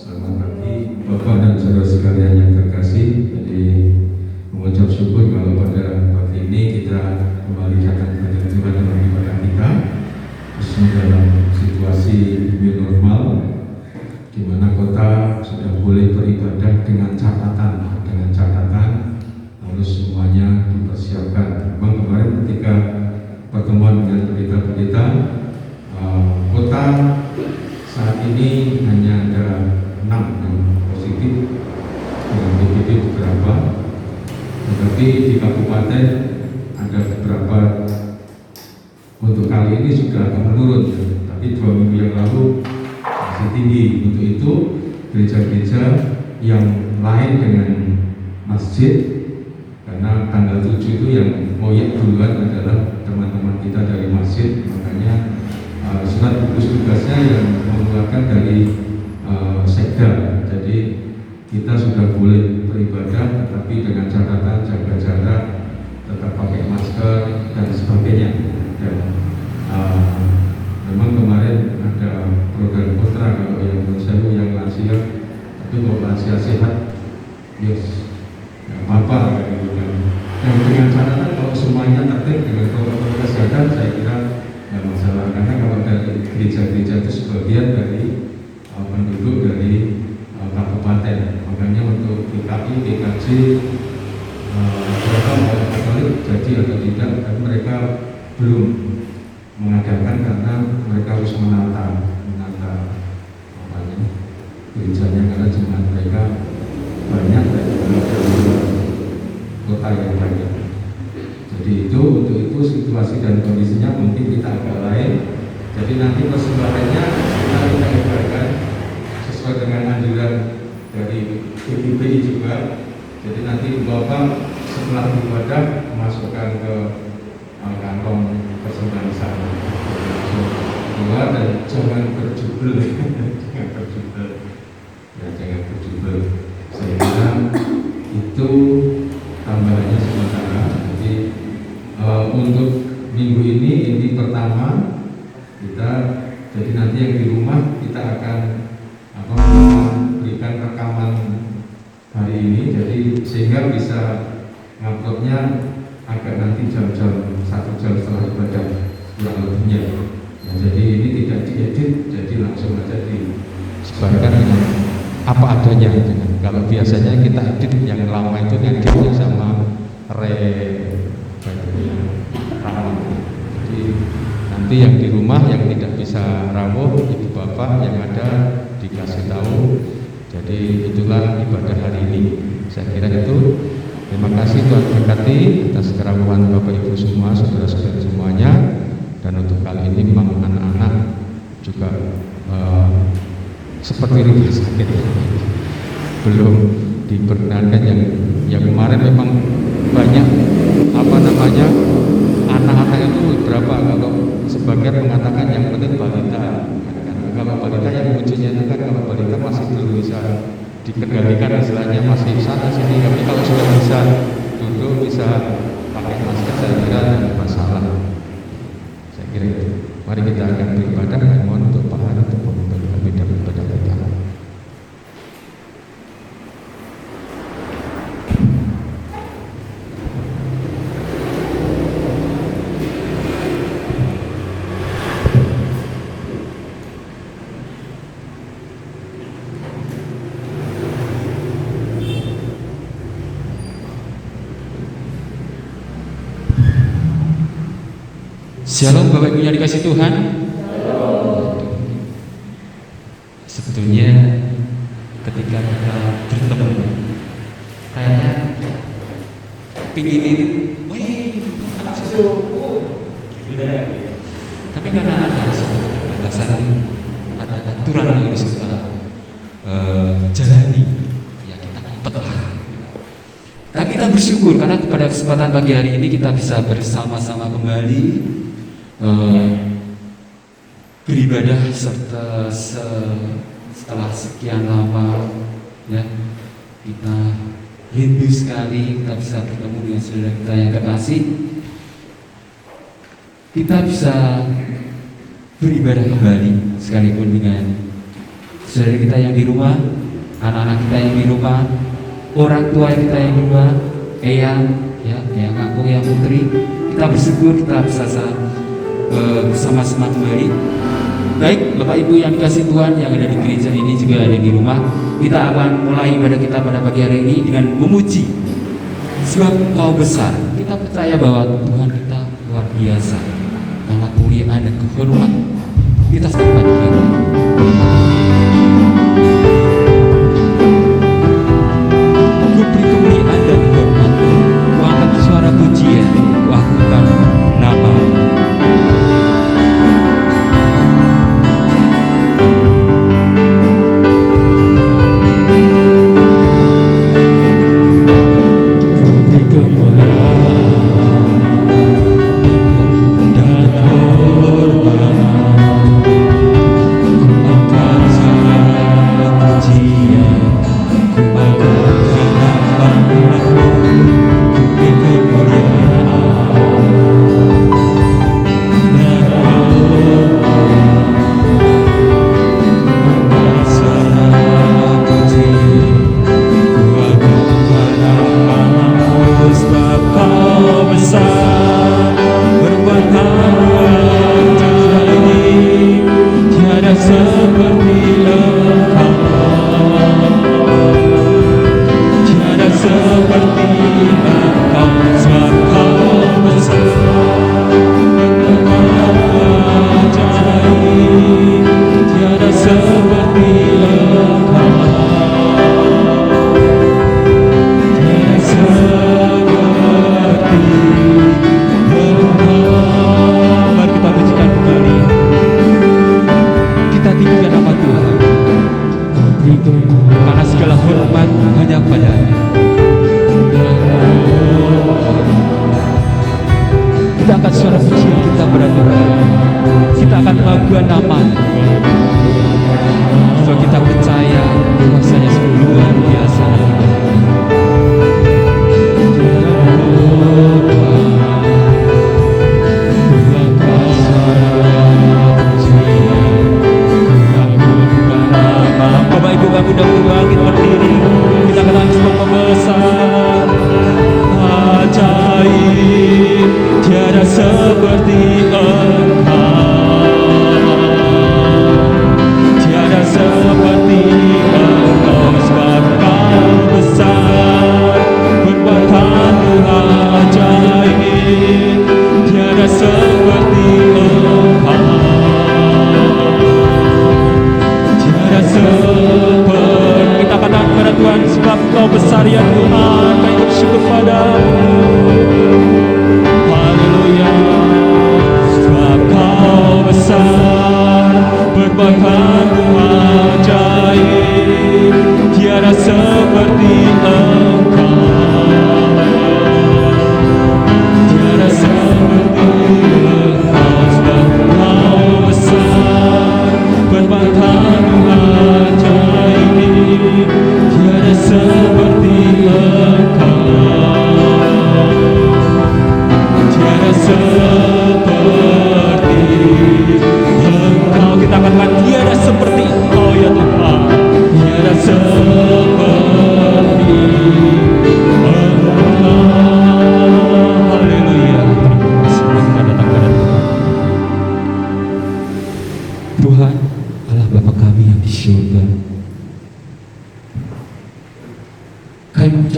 Selamat pagi Bapak dan saudara sekalian yang terkasih. Jadi mengucap syukur kalau pada pagi ini kita kembali akan bertemu Tuhan dalam ibadah kita, khususnya dalam situasi new normal, di mana kota sudah boleh beribadah dengan catatan, lalu semuanya dipersiapkan. Memang kemarin ketika pertemuan dengan pendeta-pendeta, kota saat ini hanya ada 6 yang positif dengan DPD beberapa, tetapi di kabupaten ada beberapa. Untuk kali ini sudah agak menurun, tapi 2 minggu yang lalu masih tinggi. Untuk itu gereja-gereja yang lain dengan masjid, karena tanggal 7 itu yang ngoyak duluan adalah teman-teman kita dari masjid, makanya surat gugus tugasnya yang mengeluarkan dari sekda. Jadi kita sudah boleh beribadah, tetapi dengan catatan jaga jarak, tetap pakai masker dan sebagainya. Dan memang kemarin ada pro dan kontra. Kalau yang menurut yang lansia, tapi kalau lansia sehat, yes, nggak apa-apa gitu kan. Dan dengan catatan kalau semuanya tertib dengan protokol kesehatan, saya kira nggak masalah, karena kalau dari gereja-gereja itu sebagian dari penduduk dari kabupaten. Makanya untuk GKI, GKJ, mereka mau Katolik jadi atau tidak, tapi mereka belum mengadakan karena mereka harus menata gerejanya, karena jemaat mereka banyak dan kota yang banyak. Jadi untuk itu situasi dan kondisinya mungkin kita agak lain. Jadi nanti persembahannya kita ibaratkan sesuai dengan anjuran dari BPBI juga. Jadi nanti Bapak setelah ibadah masukkan ke kantong persembahan sana, keluar dan jangan berjubel, jangan berjubel. Saya kira itu tambahannya sementara. Jadi untuk minggu ini pertama kita, jadi nanti yang di rumah kita akan berikan rekaman hari ini, jadi sehingga bisa nguploadnya agak nanti jam-jam 1 jam setelah ibadah kurang lebihnya. Nah, jadi ini tidak diedit, jadi langsung aja disebarkan dengan apa adanya. Kalau biasanya kita edit yang lama itu ngeditnya sama rawuh. Jadi nanti yang di rumah yang tidak bisa rawuh, ibu bapak yang ada dikasih tahu. Jadi itulah ibadah hari ini. Saya kira itu. Terima kasih Tuhan berkati atas kerawuhan Bapak Ibu semua, saudara-saudara semuanya. Dan untuk kali ini memang anak-anak juga seperti rumah sakit, belum diperkenankan. Yang kemarin memang banyak anak-anak itu berapa, kalau sebagian mengatakan yang penting balita. Kalau balita yang kuncinya itu kan, kalau balita masih belum bisa dikendalikan, istilahnya masih sana sini. Tapi kalau sudah bisa duduk, bisa pakai masker, saya kira tidak masalah. Saya kira itu. Mari kita akan beribadah. Mohon untuk Pak Har untuk memimpin kami dalam ibadah kita. Shalom Bapak Ibu yang dikasih Tuhan. Sebetulnya ketika kita bertemu, kayaknya pingin anak susu, tapi karena ada batasan, ada aturan yang harus kita jalani, ya kita ikut lah. Tapi kita bersyukur karena pada kesempatan pagi hari ini kita bisa bersama-sama kembali beribadah setelah sekian lama, ya kita rindu sekali kita bisa bertemu dengan saudara kita yang terkasih. Kita bisa beribadah kembali sekalipun dengan saudara kita yang di rumah, anak-anak kita yang di rumah, orang tua kita yang di rumah, eyang aku, eyang putri, kita bersyukur kita bisa bersama-sama kembali. Baik, Bapak Ibu yang dikasih Tuhan yang ada di gereja ini juga ada di rumah, kita akan mulai ibadah kita pada pagi hari ini dengan memuji, sebab Kau besar. Kita percaya bahwa Tuhan kita luar biasa, karena kemuliaan dan kehormatan kita sembah Dia. Ku beri kemuliaan dan hormat, ku angkat suara pujian, ku agungkan nama.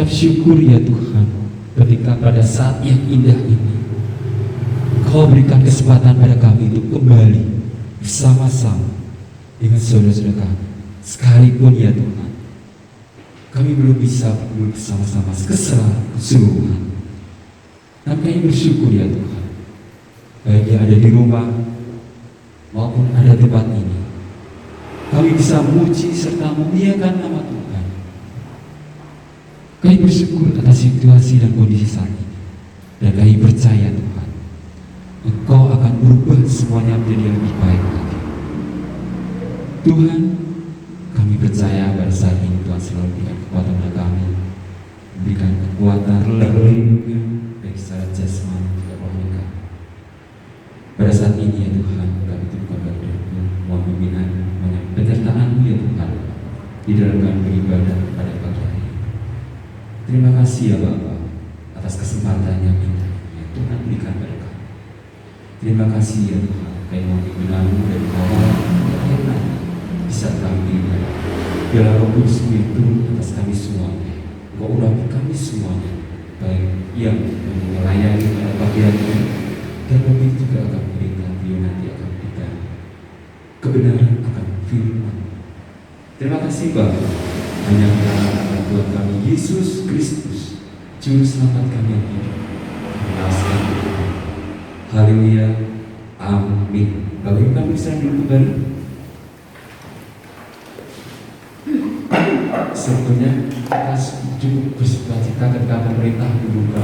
Syukur ya Tuhan, ketika pada saat yang indah ini Kau berikan kesempatan pada kami untuk kembali bersama-sama dengan saudara-saudara kami. Sekalipun ya Tuhan, kami belum bisa bersama-sama keseluruhan, dan kami bersyukur ya Tuhan, baik yang ada di rumah maupun ada tempat ini, kami bisa memuji serta memuliakan nama Tuhan. Kami bersyukur atas situasi dan kondisi saat ini, dan kami percaya Tuhan, Engkau akan merubah semuanya menjadi lebih baik lagi. Tuhan, kami percaya pada saat ini Tuhan selalu berikan kekuatan kepada kami, memberikan kekuatan perlindungan baik secara jasmani juga rohani kami. Pada saat ini ya Tuhan, kami turutkan pada mohon pimpinan, mohon penyertaan-Mu ya Tuhan, dengan beribadah pada pagi hari. Terima kasih ya Bapak atas kesempatan yang indah yang Tuhan berikan pada kami. Terima kasih ya Tuhan, kami menanggung dari awal hingga akhir nanti bisa kami beribadah. Biarlah Roh Kudus itu atas kami semuanya, Engkau urapi kami semuanya, baik yang melayani pada pagi hari ini dan begitu juga akan berikan dia nanti akan berikan kebenaran akan firman. Terima kasih Bapak, hanya karena Tuhan kami Yesus Kristus, Juru Selamat kami yang hidup. Haleluya, amin. Bapak Ibu kami bisa duduk kembali. Sebetulnya kita cukup bersukacita ketika pemerintah membuka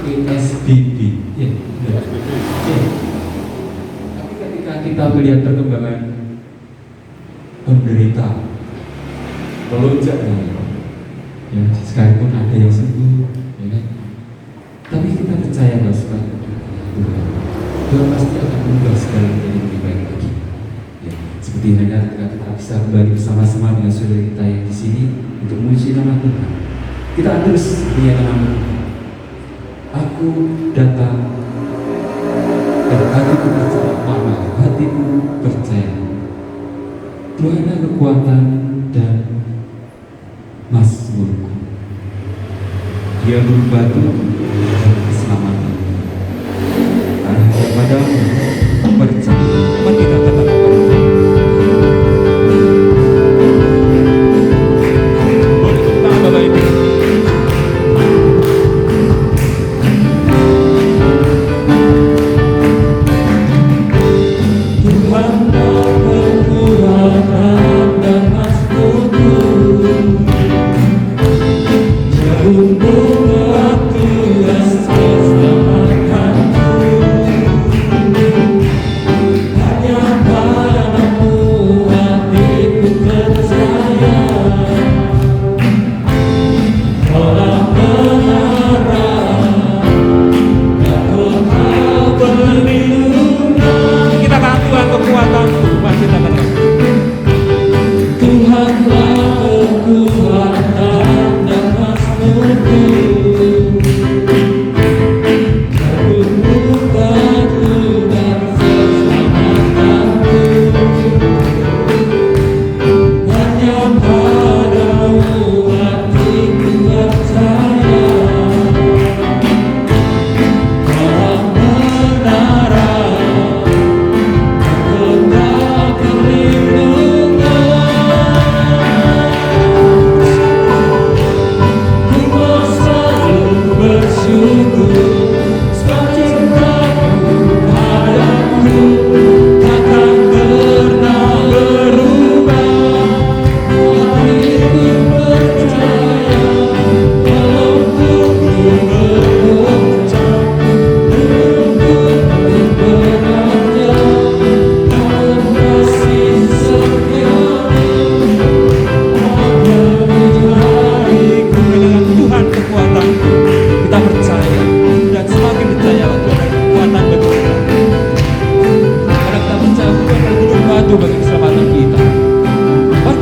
PSBB, ya. Tapi ketika kita melihat perkembangan penderita melonjak, ya, sekalipun ada yang sembuh, ya kan? Tapi kita percaya bahwa Tuhan pasti akan mengubah segala menjadi lebih baik lagi. Ya, seperti halnya ketika kita bisa kembali bersama-sama dengan saudara kita yang di sini untuk memuji nama Tuhan. Kita terus lihat nama Tuhan. Aku datang dan hatiku percaya, hatiku percaya. Tuhan kekuatan dan mazmurku. Dia berbatu dan keselamatan. Arah kepadamu percaya. Mari kita katakan boleh tepuk tangan Bapak Ibu.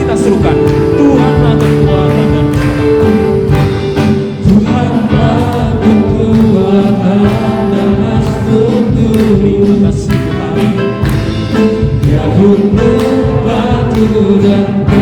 Tercinta padaku, takkan pernah berubah.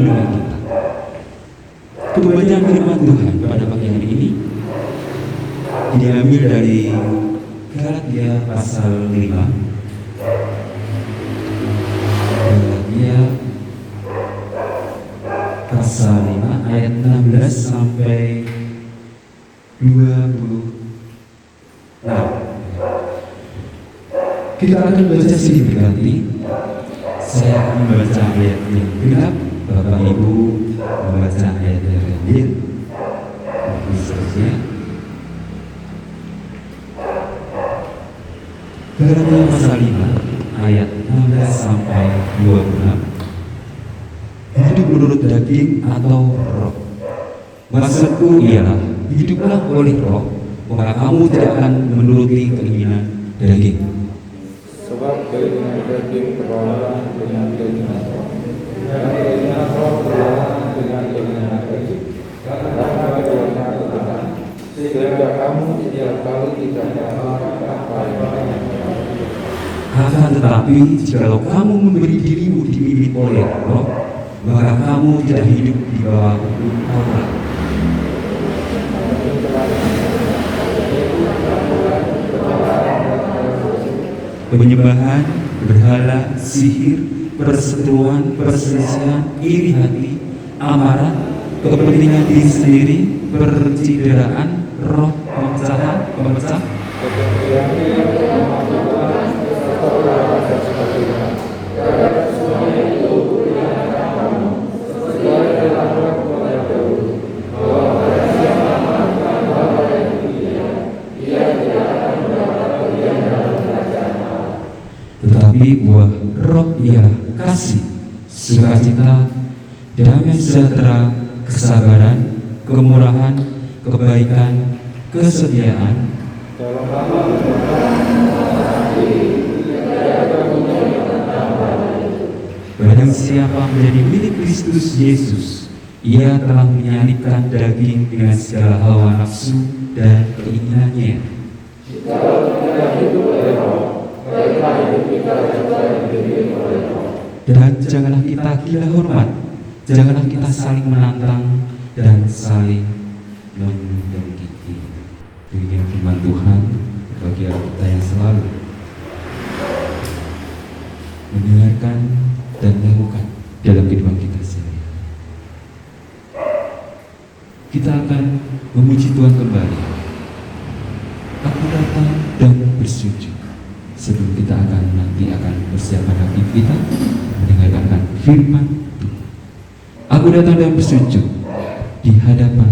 dengan kita. Pembacaan firman Tuhan pada pagi hari ini diambil dari Galatia pasal 5. Galatia pasal 5 ayat 16 sampai 26. Kita akan baca silih berganti. Saya akan membaca ayat yang genap, Bapak Ibu membaca ayat yang genap. Seterusnya. Galatia pasal 5 ayat 16 sampai 26. Hidup menurut daging atau roh. Maksudku ialah hiduplah oleh roh, maka kamu tidak akan menuruti keinginan daging. Sebab keinginan daging berlawanan dengan keinginan roh, dan keinginan roh berlawanan dengan keinginan daging. Karena keduanya bertentangan, sehingga kamu setiap kali tidak melakukan apa yang diinginkan. Akan tetapi, jikalau kamu memberi dirimu dipimpin oleh roh, maka kamu tidak hidup di bawah hukum Taurat. Penyembahan, berhala, sihir, perseteruan, perselisihan, iri hati, amarah, kepentingan diri sendiri, percideraan, roh pemecah, tetapi buah roh ialah kasih, sukacita, damai sejahtera, kesabaran, kemurahan, kebaikan, kesetiaan. Barang siapa menjadi milik Kristus Yesus, ia telah menyalibkan daging dengan segala hawa nafsu dan keinginannya. Dan janganlah kita gila hormat, janganlah kita saling menantang dan saling mendengki. Demikian firman Tuhan bagi kita yang selalu mendengarkan dan melakukan dalam kehidupan kita sehari. Kita akan memuji Tuhan kembali. Aku datang dan bersujud. Sebelum kita nanti akan bersiapkan hati kita mendengarkan firman Tuhan. Aku datang dan bersujud di hadapan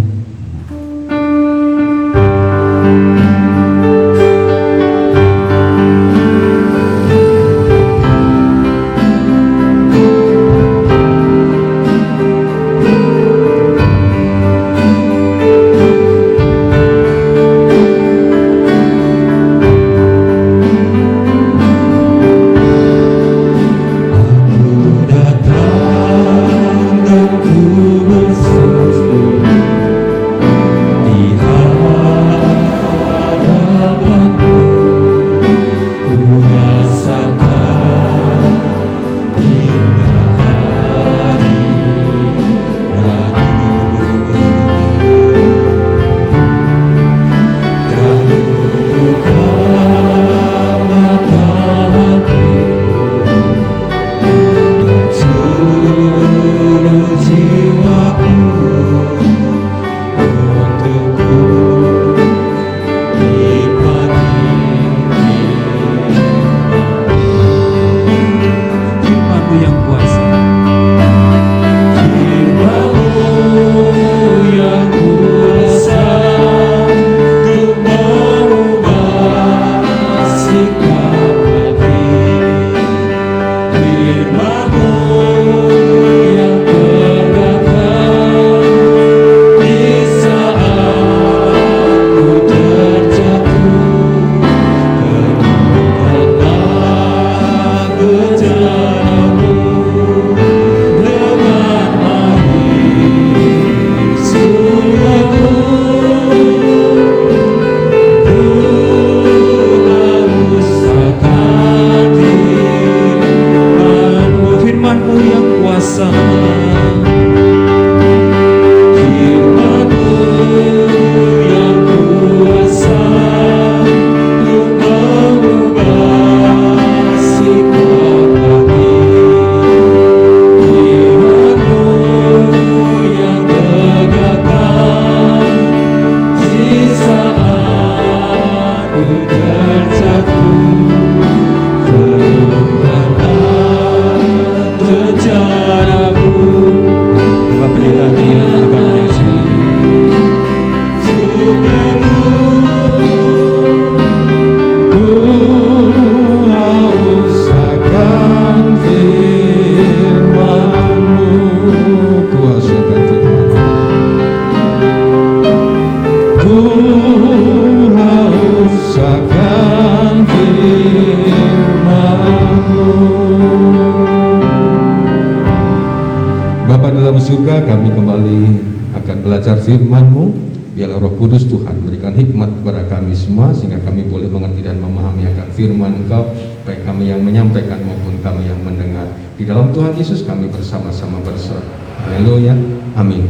surga, kami kembali akan belajar firman-Mu. Biarlah Roh Kudus Tuhan berikan hikmat kepada kami semua, sehingga kami boleh mengerti dan memahami akan firman Engkau, baik kami yang menyampaikan maupun kami yang mendengar. Di dalam Tuhan Yesus kami bersama-sama berserah. Haleluya, amin.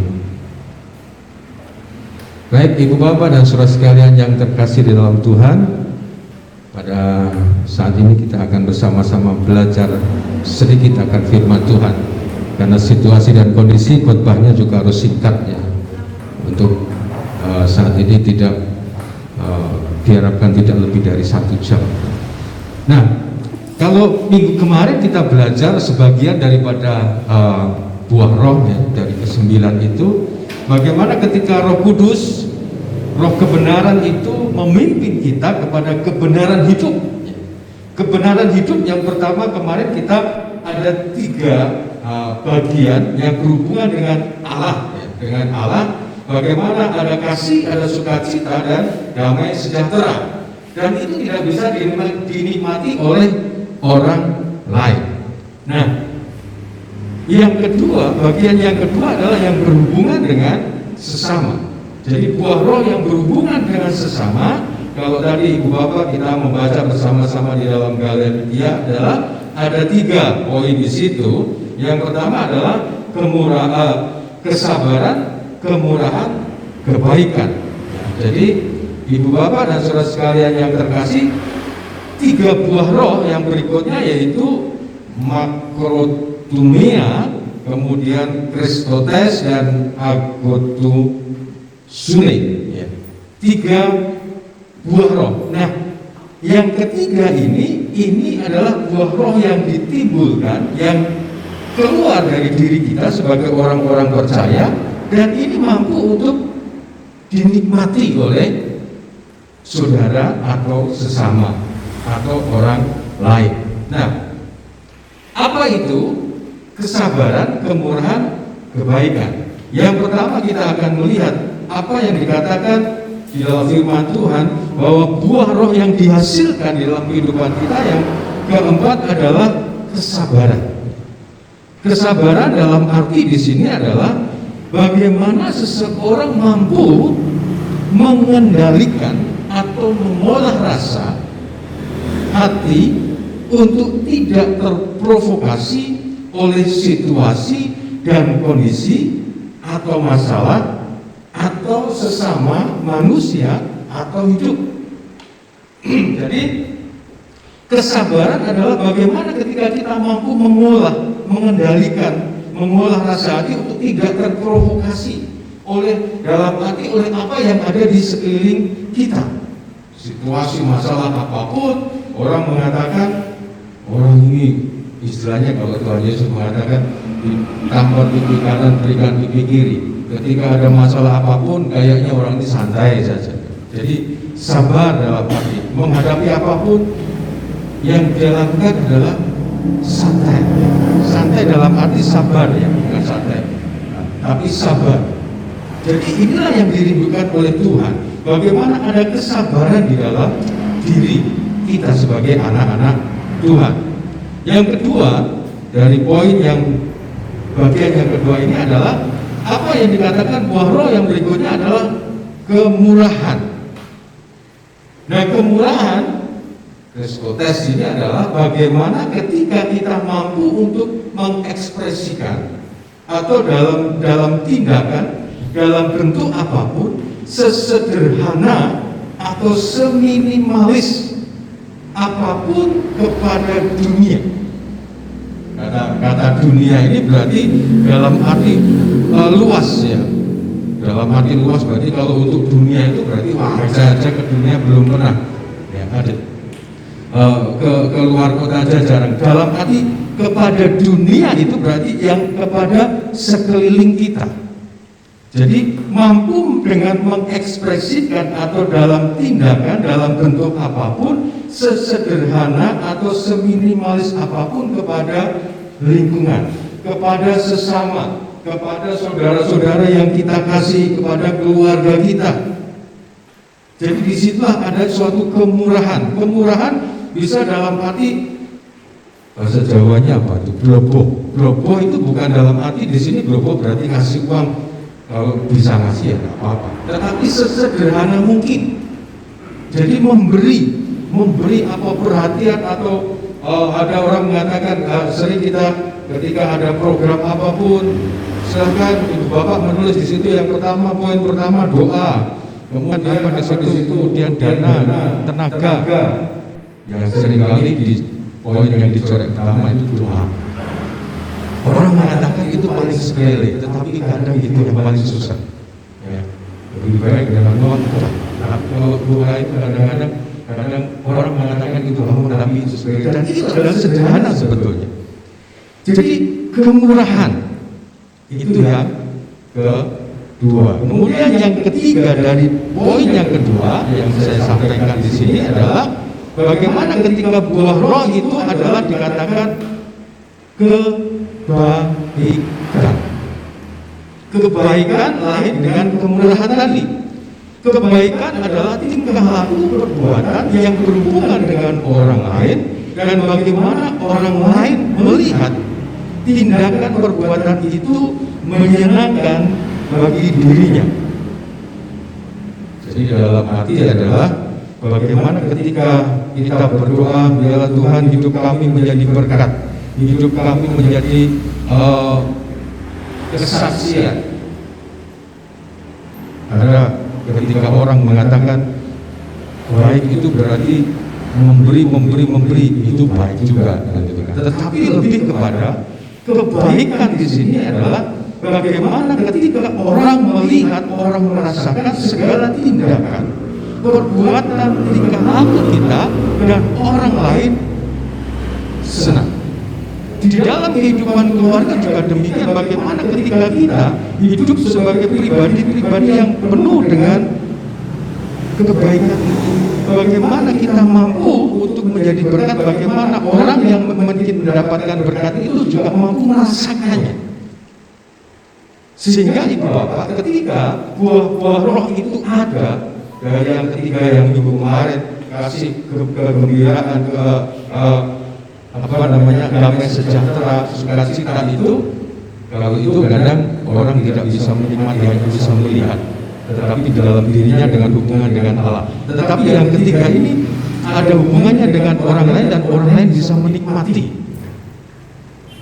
Baik Ibu Bapak dan saudara sekalian yang terkasih di dalam Tuhan, pada saat ini kita akan bersama-sama belajar sedikit akan firman Tuhan, karena situasi dan kondisi khotbahnya juga harus singkat ya, untuk saat ini diharapkan tidak lebih dari 1 jam. Nah, kalau minggu kemarin kita belajar sebagian daripada buah roh ya, dari ke-9 itu, bagaimana ketika Roh Kudus, Roh kebenaran itu memimpin kita kepada kebenaran hidup. Kebenaran hidup yang pertama kemarin kita ada 3 bagian yang berhubungan dengan Allah ya, dengan Allah. Bagaimana ada kasih, ada sukacita, dan damai sejahtera, dan itu tidak bisa dinikmati oleh orang lain. Nah, yang kedua, bagian yang kedua adalah yang berhubungan dengan sesama. Jadi buah roh yang berhubungan dengan sesama, kalau tadi Ibu Bapak kita membaca bersama-sama di dalam Galatia, adalah ada 3 poin di situ. Yang pertama adalah kesabaran, kemurahan, kebaikan. Jadi Ibu Bapak dan saudara sekalian yang terkasih, 3 buah roh yang berikutnya yaitu makrotumia, kemudian Kristotes, dan agotusune ya. 3 buah roh. Nah, yang ketiga ini adalah buah roh yang ditimbulkan, yang keluar dari diri kita sebagai orang-orang percaya, dan ini mampu untuk dinikmati oleh saudara atau sesama atau orang lain. Nah, apa itu kesabaran, kemurahan, kebaikan? Yang pertama kita akan melihat apa yang dikatakan di dalam firman Tuhan, bahwa buah roh yang dihasilkan di dalam kehidupan kita. Yang keempat adalah kesabaran. Kesabaran dalam arti di sini adalah bagaimana seseorang mampu mengendalikan atau mengolah rasa hati untuk tidak terprovokasi oleh situasi dan kondisi atau masalah atau sesama manusia atau hidup. Jadi kesabaran adalah bagaimana ketika kita mampu mengendalikan, mengolah rasa hati untuk tidak terprovokasi oleh apa yang ada di sekeliling kita. Situasi masalah apapun, orang mengatakan, orang ini istilahnya kalau Tuhan Yesus mengatakan, tampar pipi kanan, berikan pipi kiri. Ketika ada masalah apapun, kayaknya orang ini santai saja. Jadi sabar dalam arti menghadapi apapun, yang dia lakukan adalah santai. Santai dalam arti sabar ya, bukan santai, tapi sabar. Jadi inilah yang dirindukan oleh Tuhan. Bagaimana ada kesabaran di dalam diri kita sebagai anak-anak Tuhan. Yang kedua, dari poin yang bagian yang kedua ini adalah apa yang dikatakan buah roh yang berikutnya adalah kemurahan. Nah, kemurahan Kristotes ini adalah bagaimana ketika kita mampu untuk mengekspresikan atau dalam tindakan, dalam bentuk apapun, sesederhana atau seminimalis apapun kepada dunia. Kata dunia ini berarti dalam arti luas ya. Dalam arti luas berarti kalau untuk dunia itu berarti saya aja ke dunia belum pernah ya, ada ke luar kota aja jarang. Dalam arti kepada dunia itu berarti yang kepada sekeliling kita. Jadi mampu dengan mengekspresikan atau dalam tindakan, dalam bentuk apapun, sesederhana atau seminimalis apapun kepada lingkungan, kepada sesama, kepada saudara-saudara yang kita kasih, kepada keluarga kita. Jadi disitulah ada suatu kemurahan. Kemurahan bisa dalam arti Bahasa Jawanya apa itu? Blobo. Blobo itu bukan dalam arti di sini blobo berarti ngasih uang, kalau bisa ngasih ya nggak apa-apa. Tetapi sesederhana mungkin. Jadi memberi apa perhatian atau ada orang mengatakan sering kita ketika ada program apapun, silahkan Ibu Bapak menulis di situ yang pertama, poin pertama doa, kemudian pada situ kemudian dana, tenaga. Yang seringkali di poin yang dicoret pertama itu doa. Orang mengatakan itu paling sepele, tetapi kadang itu yang paling susah. Ya. Lebih baik dengan doa. Kalau doa itu kadang-kadang orang mengatakan itu tapi itu sepele, dan itu adalah sederhana sebetulnya. Jadi kemurahan itu yang kedua. Kemudian yang ketiga dari poin yang kedua yang saya sampaikan di sini adalah bagaimana ketika buah roh itu adalah dikatakan kebaikan. Kebaikan lain dengan kemurahan tadi. Kebaikan adalah tingkah laku perbuatan yang berhubungan dengan orang lain dan bagaimana orang lain melihat tindakan perbuatan itu menyenangkan bagi dirinya. Jadi dalam arti adalah bagaimana ketika kita berdoa, biarlah Tuhan hidup kami menjadi berkat, hidup kami menjadi kesaksian. Ada ketika orang mengatakan baik itu berarti memberi itu baik juga, tetapi lebih kepada kebaikan di sini adalah bagaimana ketika orang melihat, orang merasakan segala tindakan, perbuatan, tingkah laku kita dan orang lain senang. Di dalam kehidupan keluarga juga demikian, bagaimana ketika kita hidup sebagai pribadi-pribadi yang penuh dengan kebaikan itu, bagaimana kita mampu untuk menjadi berkat, bagaimana orang yang mungkin mendapatkan berkat itu juga mampu merasakannya. Sehingga Ibu Bapak ketika buah-buah roh itu ada, dari yang ketiga yang minggu kemarin kasih kegembiraan, damai sejahtera, sukacita itu, kalau itu kadang orang tidak bisa menikmati, hanya bisa melihat, tetapi di dalam dirinya dengan hubungan dengan Allah. Tetapi yang ketiga ini ada hubungannya dengan orang lain dan orang lain bisa menikmati.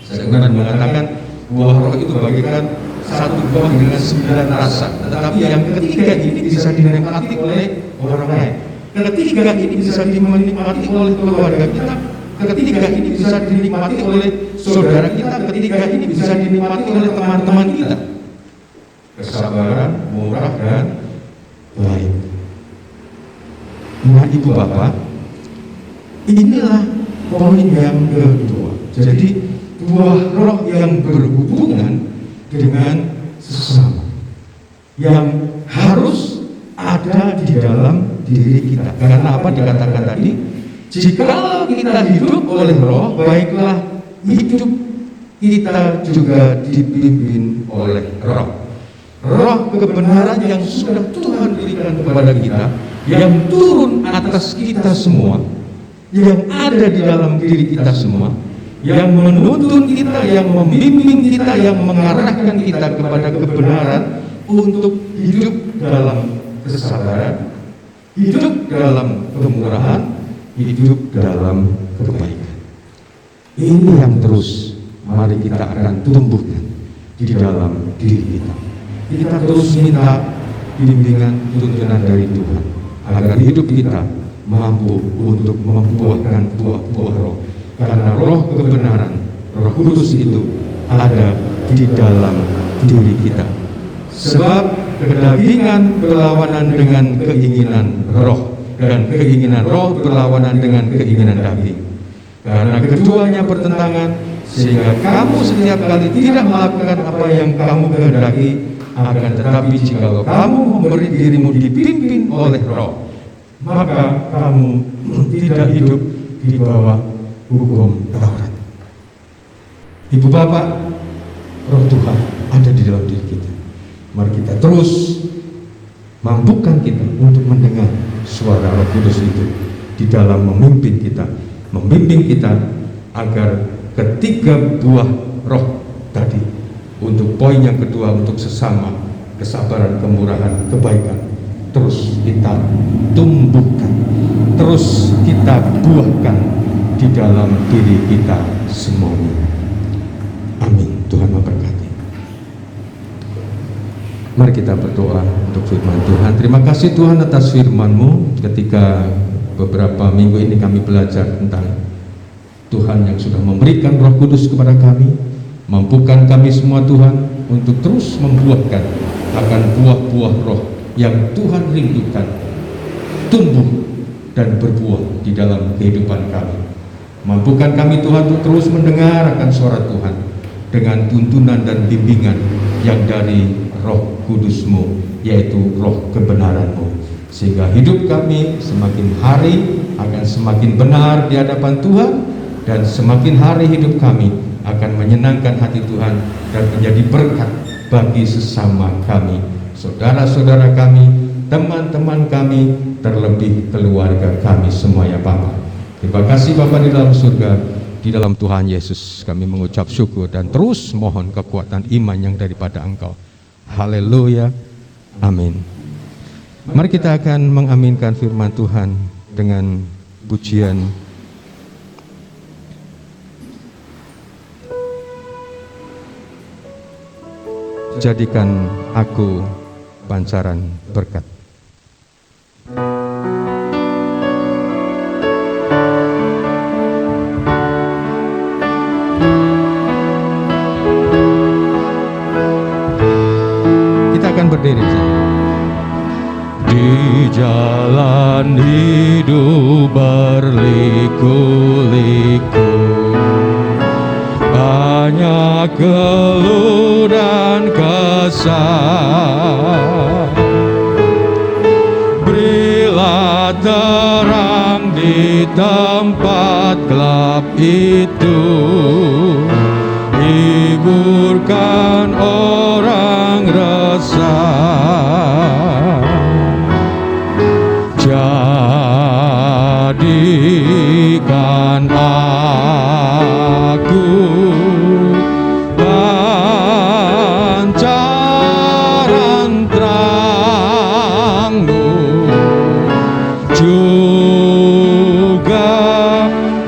Saya akan mengatakan buah roh itu bagaikan satu buah dengan 9 rasa, tetapi yang ketiga ini bisa dinikmati oleh orang lain. Ketiga ini bisa dinikmati oleh keluarga kita. Ketiga ini bisa dinikmati oleh saudara kita, ketiga ini bisa dinikmati oleh teman-teman kita. Kesabaran, murah dan baik. Nah, Ibu Bapak, inilah poin yang kedua. Jadi buah roh yang berhubungan dengan sesama, yang harus ada di dalam diri kita. Karena apa dikatakan tadi? Jika kita hidup oleh roh, baiklah hidup kita juga dipimpin oleh roh. Roh kebenaran yang sudah Tuhan berikan kepada kita, yang turun atas kita semua, yang ada di dalam diri kita semua, yang menuntun kita, yang membimbing kita, yang mengarahkan kita kepada kebenaran untuk hidup dalam kesabaran, hidup dalam kemurahan, hidup dalam kebaikan. Ini yang terus mari kita akan tumbuhkan di dalam diri kita. Kita terus minta bimbingan tuntunan dari Tuhan agar hidup kita mampu untuk membuahkan buah-buah roh. Karena roh kebenaran, Roh Kudus itu ada di dalam diri kita. Sebab kedagingan berlawanan dengan keinginan roh, dan keinginan roh berlawanan dengan keinginan daging. Karena keduanya bertentangan, sehingga kamu setiap kali tidak melakukan apa yang kamu kehendaki. Akan tetapi jika kamu memberi dirimu dipimpin oleh roh, maka kamu tidak hidup di bawah hukum Taurat. Ibu Bapak, roh Tuhan ada di dalam diri kita. Mari kita terus mampukan kita untuk mendengar suara Roh Kudus itu di dalam memimpin kita, membimbing kita agar ketiga buah roh tadi, untuk poin yang kedua, untuk sesama, kesabaran, kemurahan, kebaikan, terus kita tumbuhkan, terus kita buahkan di dalam diri kita semuanya. Amin. Tuhan memberkati. Mari kita berdoa untuk firman Tuhan. Terima kasih Tuhan atas firman-Mu. Ketika beberapa minggu ini kami belajar tentang Tuhan yang sudah memberikan Roh Kudus kepada kami, mampukan kami semua Tuhan untuk terus membuahkan akan buah-buah roh yang Tuhan rindukan tumbuh dan berbuah di dalam kehidupan kami. Mampukan kami Tuhan untuk terus mendengar akan suara Tuhan dengan tuntunan dan bimbingan yang dari Roh Kudus-Mu, yaitu roh kebenaran-Mu, sehingga hidup kami semakin hari akan semakin benar di hadapan Tuhan, dan semakin hari hidup kami akan menyenangkan hati Tuhan dan menjadi berkat bagi sesama kami, saudara-saudara kami, teman-teman kami, terlebih keluarga kami semua ya Bapa. Terima kasih Bapa di dalam surga, di dalam Tuhan Yesus kami mengucap syukur dan terus mohon kekuatan iman yang daripada Engkau. Haleluya, amin. Mari kita akan mengaminkan firman Tuhan dengan pujian Jadikan Aku Pancaran Berkat. Kita akan berdiri di jalan hidup berliku-liku, banyak keluh dan kesah. Berilah terang di tempat gelap itu, hiburkan orang resah. Jadikan aku pancaran terang-Mu, juga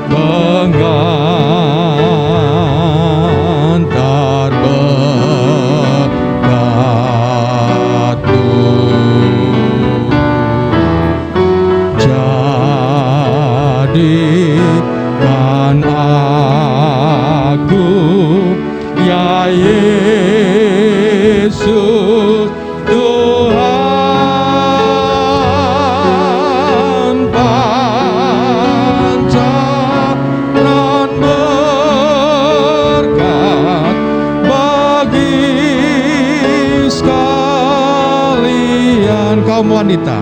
pengantar berkat-Mu. Jadikan aku, ya Yesus Tuhan, pancaran berkat bagi sekalian. Kaum wanita,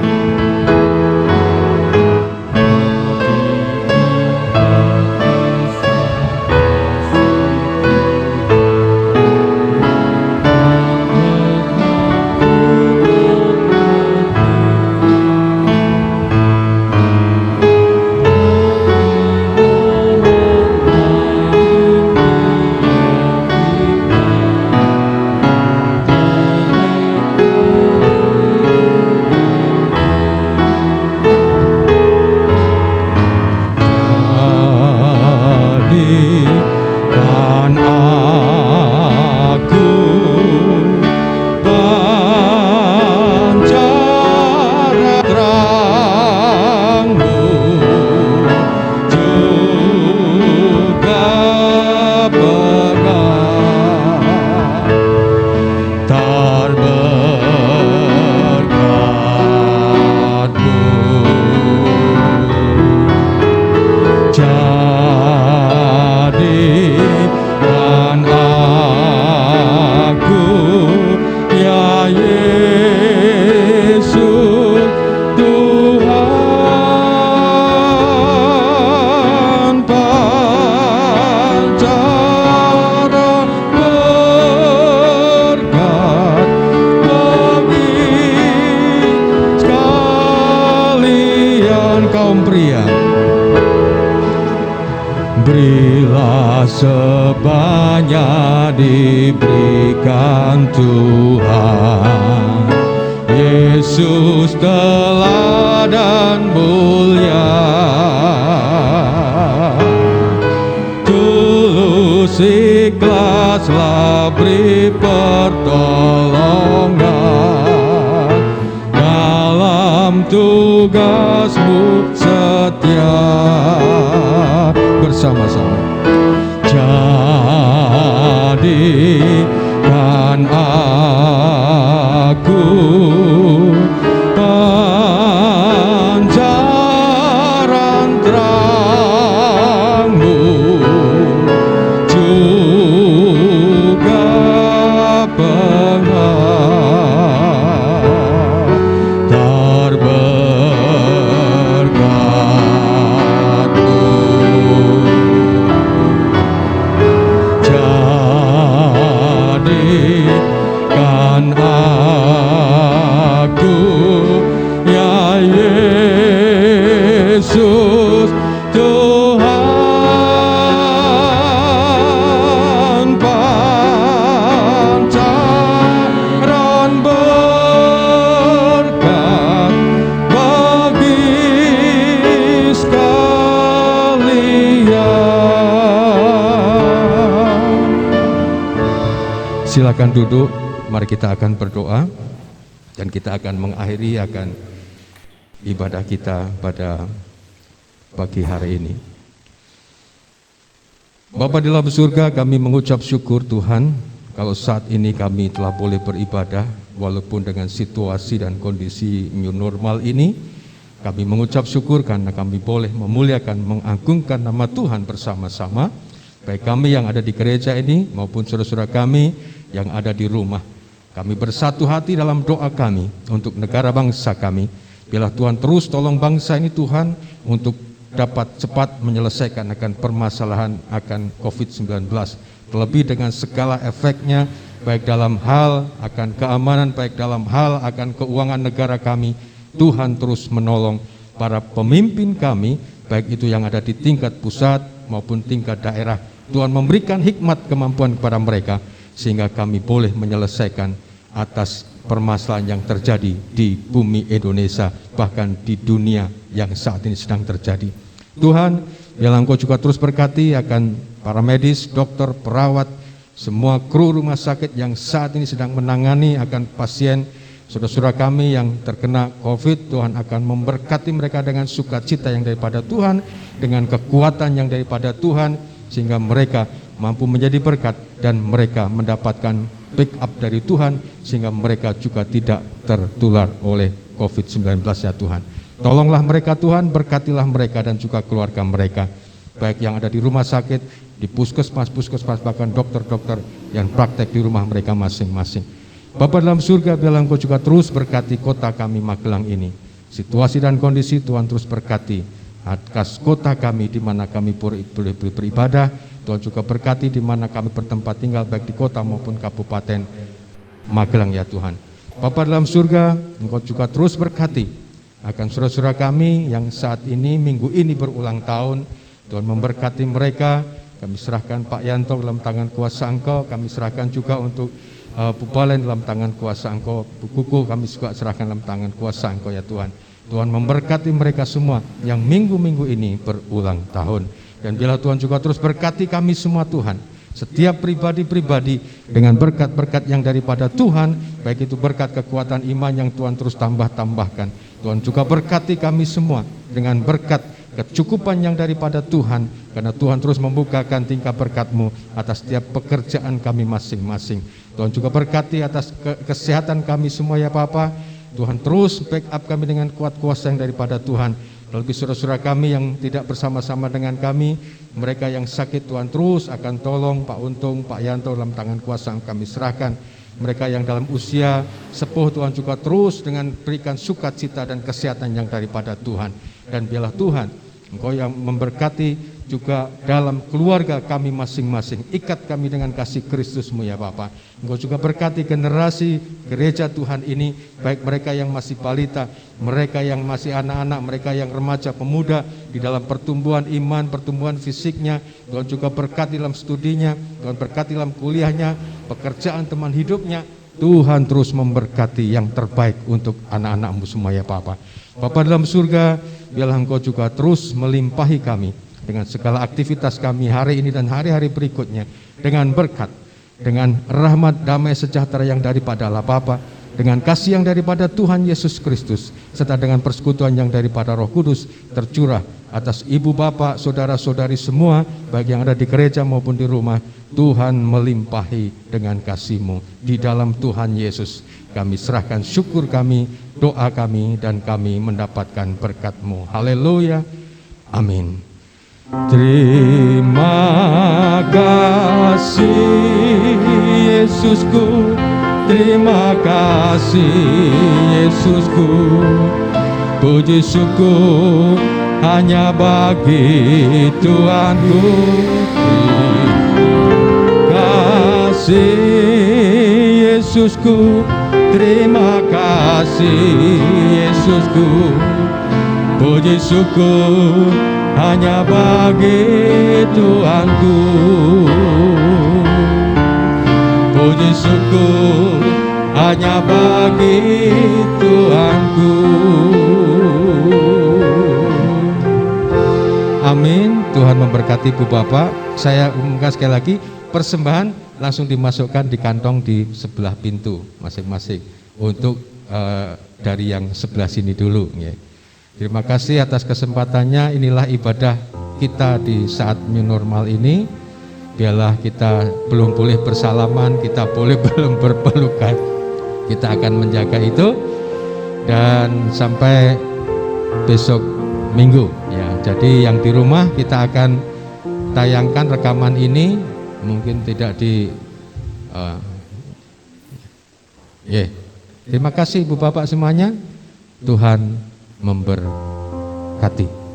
Berilah sebanyak diberikan Tuhan. Yesus teladan mulia, tulus ikhlaslah beri pertolongan, dalam tugasmu setia. Bersama-sama. Jadikan aku pancaran terang-Mu, juga pengantar berkat-Mu. Jadikan aku, ya Yesus Tuhan, pancaran berkat bagi sekalian. Silakan duduk, mari kita akan berdoa dan kita akan mengakhiri akan ibadah kita pada pagi hari ini. Bapa di dalam surga, kami mengucap syukur Tuhan kalau saat ini kami telah boleh beribadah walaupun dengan situasi dan kondisi new normal ini. Kami mengucap syukur karena kami boleh memuliakan, mengagungkan nama Tuhan bersama-sama, baik kami yang ada di gereja ini maupun saudara-saudara kami yang ada di rumah. Kami bersatu hati dalam doa kami untuk negara bangsa kami. Biarlah Tuhan terus tolong bangsa ini Tuhan untuk dapat cepat menyelesaikan akan permasalahan akan COVID-19. Terlebih dengan segala efeknya, baik dalam hal akan keamanan, baik dalam hal akan keuangan negara kami. Tuhan terus menolong para pemimpin kami, baik itu yang ada di tingkat pusat maupun tingkat daerah. Tuhan memberikan hikmat kemampuan kepada mereka, sehingga kami boleh menyelesaikan atas permasalahan yang terjadi di bumi Indonesia, bahkan di dunia yang saat ini sedang terjadi. Tuhan, biarlah Engkau juga terus berkati akan para medis, dokter, perawat, semua kru rumah sakit yang saat ini sedang menangani akan pasien saudara-saudara kami yang terkena COVID. Tuhan akan memberkati mereka dengan sukacita yang daripada Tuhan, dengan kekuatan yang daripada Tuhan, sehingga mereka mampu menjadi berkat dan mereka mendapatkan pick up dari Tuhan, sehingga mereka juga tidak tertular oleh COVID-19 ya Tuhan. Tolonglah mereka Tuhan, berkatilah mereka dan juga keluarga mereka, baik yang ada di rumah sakit, di puskesmas, bahkan dokter-dokter yang praktek di rumah mereka masing-masing. Bapa dalam surga, biarlah Engkau juga terus berkati kota kami Magelang ini. Situasi dan kondisi Tuhan terus berkati atas kota kami di mana kami boleh beribadah. Tuhan juga berkati di mana kami bertempat tinggal, baik di kota maupun kabupaten Magelang ya Tuhan. Bapa dalam surga, Engkau juga terus berkati akan saudara-saudara kami yang saat ini minggu ini berulang tahun. Tuhan memberkati mereka. Kami serahkan Pak Yanto dalam tangan kuasa Engkau. Kami serahkan juga untuk Bu Balen dalam tangan kuasa Engkau. Bu Kuku kami juga serahkan dalam tangan kuasa Engkau ya Tuhan. Tuhan memberkati mereka semua yang minggu-minggu ini berulang tahun. Dan biarlah Tuhan juga terus berkati kami semua Tuhan. Setiap pribadi-pribadi dengan berkat-berkat yang daripada Tuhan, baik itu berkat kekuatan iman yang Tuhan terus tambahkan. Tuhan juga berkati kami semua dengan berkat kecukupan yang daripada Tuhan, karena Tuhan terus membukakan tingkap berkat-Mu atas setiap pekerjaan kami masing-masing. Tuhan juga berkati atas kesehatan kami semua ya Bapa. Tuhan terus backup kami dengan kuat kuasa yang daripada Tuhan. Terlebih saudara-saudara kami yang tidak bersama-sama dengan kami, mereka yang sakit Tuhan terus akan tolong. Pak Untung, Pak Yanto dalam tangan kuasa yang kami serahkan. Mereka yang dalam usia sepuh Tuhan juga terus dengan berikan sukacita dan kesehatan yang daripada Tuhan. Dan biarlah Tuhan, Engkau yang memberkati juga dalam keluarga kami masing-masing. Ikat kami dengan kasih Kristus-Mu ya Bapa. Engkau juga berkati generasi gereja Tuhan ini, baik mereka yang masih balita, mereka yang masih anak-anak, mereka yang remaja, pemuda, di dalam pertumbuhan iman, pertumbuhan fisiknya. Tuhan juga berkati dalam studinya, Tuhan berkati dalam kuliahnya, pekerjaan teman hidupnya. Tuhan terus memberkati yang terbaik untuk anak-anak-Mu semua ya Bapa. Bapa dalam surga, biarlah Engkau juga terus melimpahi kami dengan segala aktivitas kami hari ini dan hari-hari berikutnya, dengan berkat, dengan rahmat, damai, sejahtera yang daripada Allah Bapa, dengan kasih yang daripada Tuhan Yesus Kristus, serta dengan persekutuan yang daripada Roh Kudus tercurah atas ibu bapak, saudara-saudari semua, baik yang ada di gereja maupun di rumah. Tuhan melimpahi dengan kasih-Mu di dalam Tuhan Yesus. Kami serahkan syukur kami, doa kami, dan kami mendapatkan berkat-Mu. Haleluya, amin. Terima kasih Yesusku, terima kasih Yesusku. Puji syukur hanya bagi Tuhanku. Kasih Yesusku, terima kasih Yesusku. Puji syukur hanya bagi Tuhanku. Puji syukur hanya bagi Tuhanku. Amin. Tuhan memberkati Bu Bapak. Saya umumkan sekali lagi, persembahan langsung dimasukkan di kantong di sebelah pintu masing-masing untuk dari yang sebelah sini dulu ya. Terima kasih atas kesempatannya. Inilah ibadah kita di saat new normal ini. Biarlah kita belum boleh bersalaman, kita boleh belum berpelukan, kita akan menjaga itu, dan sampai besok minggu ya. Jadi yang di rumah kita akan tayangkan rekaman ini, mungkin tidak di terima kasih Ibu Bapak semuanya. Tuhan memberkati.